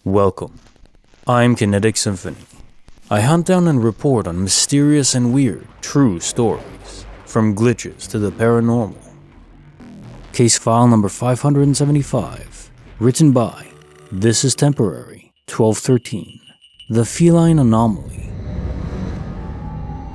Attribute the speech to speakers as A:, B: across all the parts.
A: Welcome. I'm Kinetic Symphony. I hunt down and report on mysterious and weird, true stories, from glitches to the paranormal. Case file number 575, written by This is Temporary, 1213, The Feline Anomaly.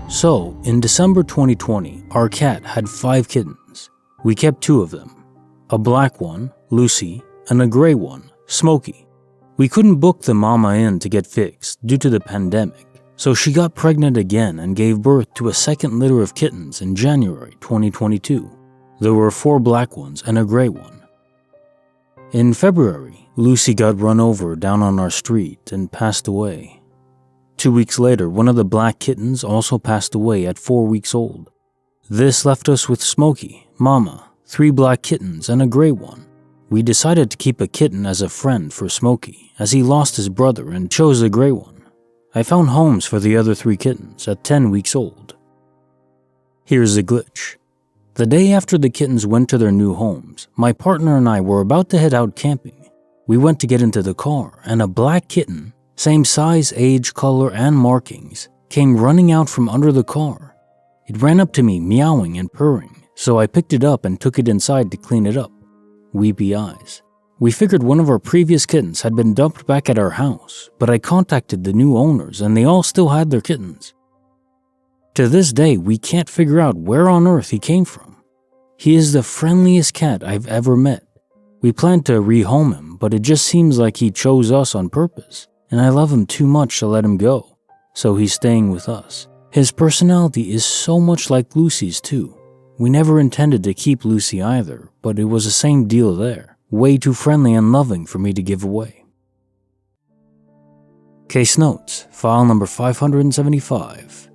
A: So, in December 2020, our cat had 5 kittens. We kept 2 of them, a black one, Lucy, and a gray one, Smokey. We couldn't book the mama in to get fixed due to the pandemic, so she got pregnant again and gave birth to a second litter of kittens in January 2022. There were 4 black ones and a gray one. In February, Lucy got run over down on our street and passed away. 2 weeks later, one of the black kittens also passed away at 4 weeks old. This left us with Smokey, Mama, 3 black kittens and a gray one. We decided to keep a kitten as a friend for Smokey, as he lost his brother and chose the gray one. I found homes for the other 3 kittens at 10 weeks old. Here's the glitch. The day after the kittens went to their new homes, my partner and I were about to head out camping. We went to get into the car, and a black kitten, same size, age, color, and markings, came running out from under the car. It ran up to me, meowing and purring, so I picked it up and took it inside to clean it up. Weepy eyes. We figured one of our previous kittens had been dumped back at our house, but I contacted the new owners and they all still had their kittens. To this day, we can't figure out where on earth he came from. He is the friendliest cat I've ever met. We planned to rehome him, but it just seems like he chose us on purpose, and I love him too much to let him go, so he's staying with us. His personality is so much like Lucy's too. We never intended to keep Lucy either, but it was the same deal there. Way too friendly and loving for me to give away. Case notes, file number 575.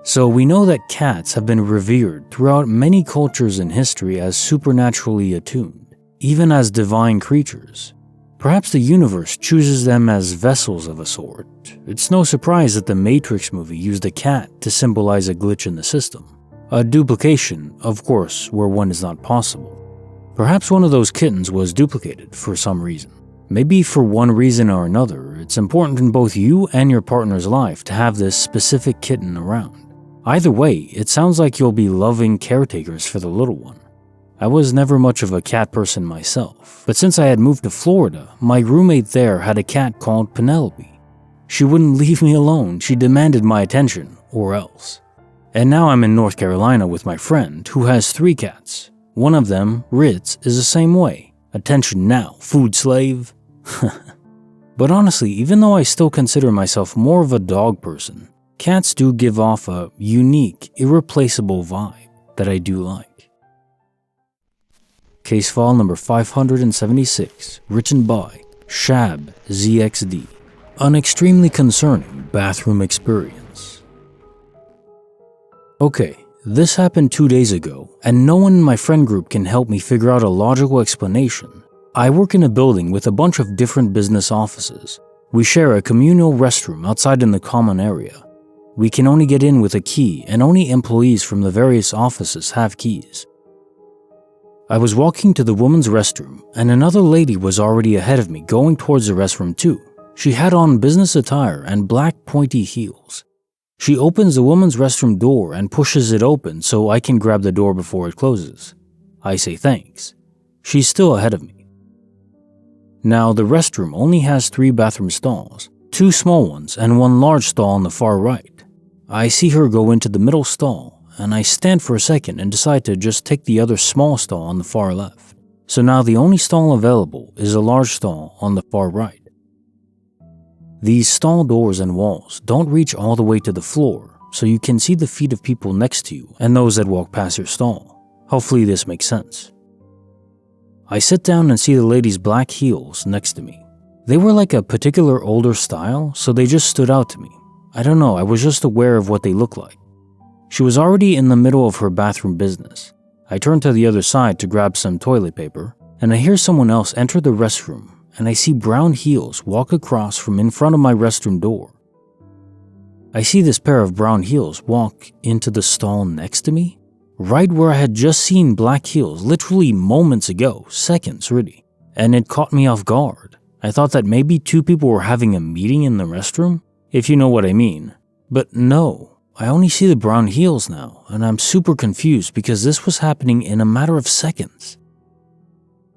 A: So we know that cats have been revered throughout many cultures in history as supernaturally attuned, even as divine creatures. Perhaps the universe chooses them as vessels of a sort. It's no surprise that the Matrix movie used a cat to symbolize a glitch in the system. A duplication, of course, where one is not possible. Perhaps one of those kittens was duplicated for some reason. Maybe for one reason or another, it's important in both you and your partner's life to have this specific kitten around. Either way, it sounds like you'll be loving caretakers for the little one. I was never much of a cat person myself, but since I had moved to Florida, my roommate there had a cat called Penelope. She wouldn't leave me alone, she demanded my attention, or else. And now I'm in North Carolina with my friend, who has 3 cats. One of them, Ritz, is the same way. Attention now, food slave. But honestly, even though I still consider myself more of a dog person, cats do give off a unique, irreplaceable vibe that I do like. Case file number 576, written by shabzxd. An extremely concerning bathroom experience. Okay, this happened 2 days ago, and no one in my friend group can help me figure out a logical explanation. I work in a building with a bunch of different business offices. We share a communal restroom outside in the common area. We can only get in with a key, and only employees from the various offices have keys. I was walking to the women's restroom, and another lady was already ahead of me going towards the restroom too. She had on business attire and black pointy heels. She opens the woman's restroom door and pushes it open so I can grab the door before it closes. I say thanks. She's still ahead of me. Now, the restroom only has 3 bathroom stalls, 2 small ones and 1 large stall on the far right. I see her go into the middle stall, and I stand for a second and decide to just take the other small stall on the far left. So now the only stall available is a large stall on the far right. These stall doors and walls don't reach all the way to the floor, so you can see the feet of people next to you and those that walk past your stall. Hopefully this makes sense. I sit down and see the lady's black heels next to me. They were like a particular older style, so they just stood out to me. I don't know, I was just aware of what they looked like. She was already in the middle of her bathroom business. I turn to the other side to grab some toilet paper, and I hear someone else enter the restroom, and I see brown heels walk across from in front of my restroom door. I see this pair of brown heels walk into the stall next to me, right where I had just seen black heels literally moments ago, seconds really, and it caught me off guard. I thought that maybe two people were having a meeting in the restroom, if you know what I mean. But no, I only see the brown heels now, and I'm super confused because this was happening in a matter of seconds.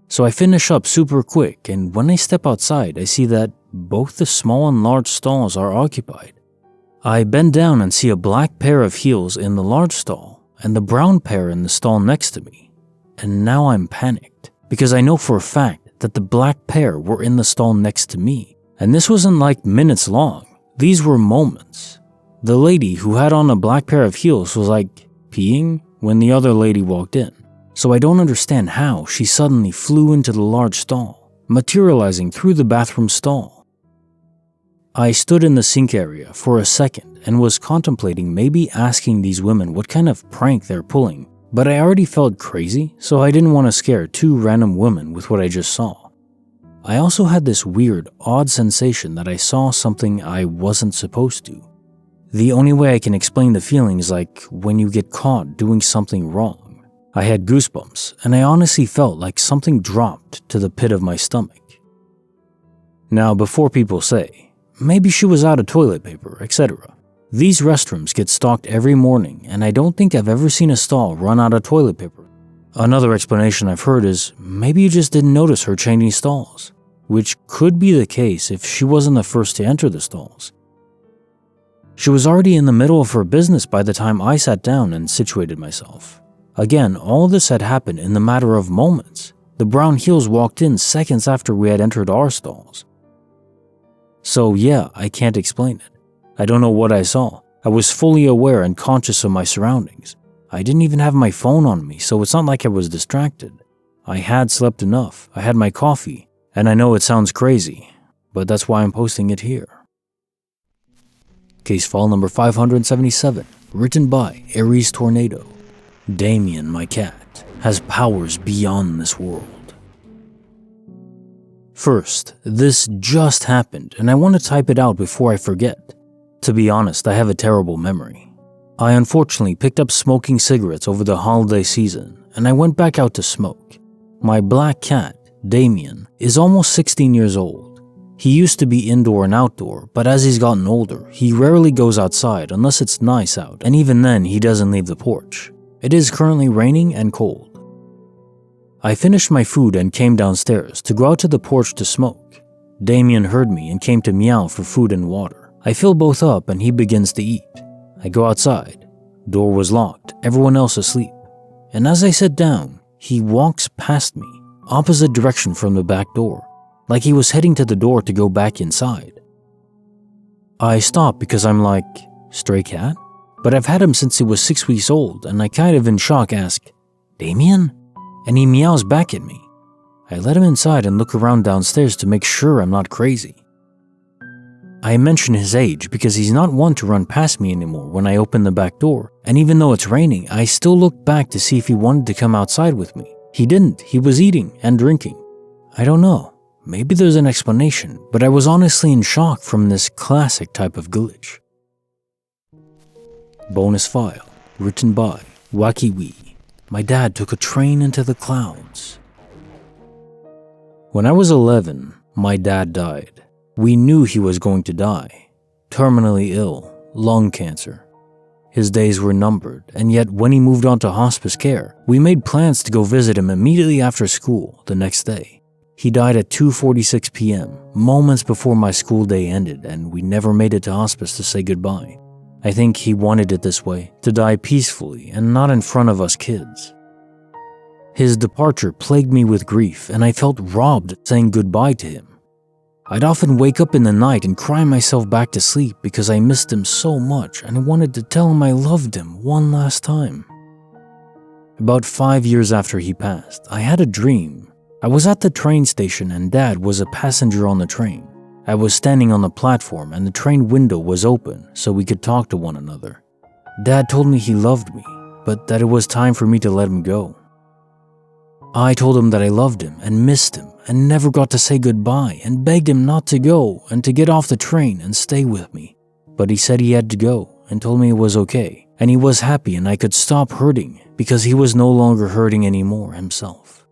A: So I finish up super quick, and when I step outside, I see that both the small and large stalls are occupied. I bend down and see a black pair of heels in the large stall, and the brown pair in the stall next to me. And now I'm panicked, because I know for a fact that the black pair were in the stall next to me. And this wasn't like minutes long, these were moments. The lady who had on a black pair of heels was like peeing when the other lady walked in. So I don't understand how she suddenly flew into the large stall, materializing through the bathroom stall. I stood in the sink area for a second and was contemplating maybe asking these women what kind of prank they're pulling, but I already felt crazy, so I didn't want to scare two random women with what I just saw. I also had this weird, odd sensation that I saw something I wasn't supposed to. The only way I can explain the feeling is like when you get caught doing something wrong. I had goosebumps, and I honestly felt like something dropped to the pit of my stomach. Now, before people say, maybe she was out of toilet paper, etc., these restrooms get stocked every morning, and I don't think I've ever seen a stall run out of toilet paper. Another explanation I've heard is maybe you just didn't notice her changing stalls, which could be the case if she wasn't the first to enter the stalls. She was already in the middle of her business by the time I sat down and situated myself. Again, all this had happened in the matter of moments. The brown heels walked in seconds after we had entered our stalls. So yeah, I can't explain it. I don't know what I saw. I was fully aware and conscious of my surroundings. I didn't even have my phone on me, so it's not like I was distracted. I had slept enough, I had my coffee, and I know it sounds crazy, but that's why I'm posting it here. Case file number 577, written by Ariestornado. Damien, my cat, has powers beyond this world. First, this just happened, and I want to type it out before I forget. To be honest, I have a terrible memory. I unfortunately picked up smoking cigarettes over the holiday season, and I went back out to smoke. My black cat, Damien, is almost 16 years old. He used to be indoor and outdoor, but as he's gotten older, he rarely goes outside unless it's nice out, and even then he doesn't leave the porch. It is currently raining and cold. I finished my food and came downstairs to go out to the porch to smoke. Damien heard me and came to meow for food and water. I fill both up and he begins to eat. I go outside. Door was locked, everyone else asleep. And as I sit down, he walks past me, opposite direction from the back door, like he was heading to the door to go back inside. I stop because I'm like, stray cat? But I've had him since he was 6 weeks old, and I kind of in shock ask, Damien? And he meows back at me. I let him inside and look around downstairs to make sure I'm not crazy. I mention his age because he's not one to run past me anymore when I open the back door, and even though it's raining, I still look back to see if he wanted to come outside with me. He didn't, he was eating and drinking. I don't know, maybe there's an explanation, but I was honestly in shock from this classic type of glitch. Bonus file, written by Wakiwi. My dad took a train into the clouds. When I was 11, my dad died. We knew he was going to die. Terminally ill, lung cancer. His days were numbered, and yet when he moved on to hospice care, we made plans to go visit him immediately after school the next day. He died at 2:46 p.m., moments before my school day ended, and we never made it to hospice to say goodbye. I think he wanted it this way, to die peacefully and not in front of us kids. His departure plagued me with grief, and I felt robbed saying goodbye to him. I'd often wake up in the night and cry myself back to sleep because I missed him so much and I wanted to tell him I loved him one last time. About 5 years after he passed, I had a dream. I was at the train station and Dad was a passenger on the train. I was standing on the platform and the train window was open so we could talk to one another. Dad told me he loved me, but that it was time for me to let him go. I told him that I loved him and missed him and never got to say goodbye and begged him not to go and to get off the train and stay with me. But he said he had to go and told me it was okay and he was happy and I could stop hurting because he was no longer hurting anymore himself.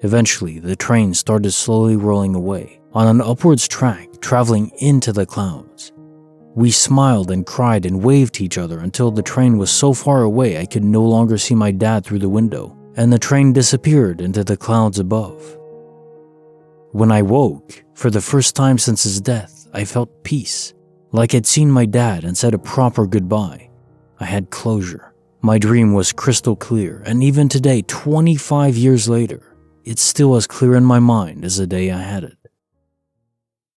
A: Eventually, the train started slowly rolling away on an upwards track traveling into the clouds. We smiled and cried and waved to each other until the train was so far away I could no longer see my dad through the window, and the train disappeared into the clouds above. When I woke, for the first time since his death, I felt peace, like I'd seen my dad and said a proper goodbye. I had closure. My dream was crystal clear, and even today, 25 years later, it's still as clear in my mind as the day I had it.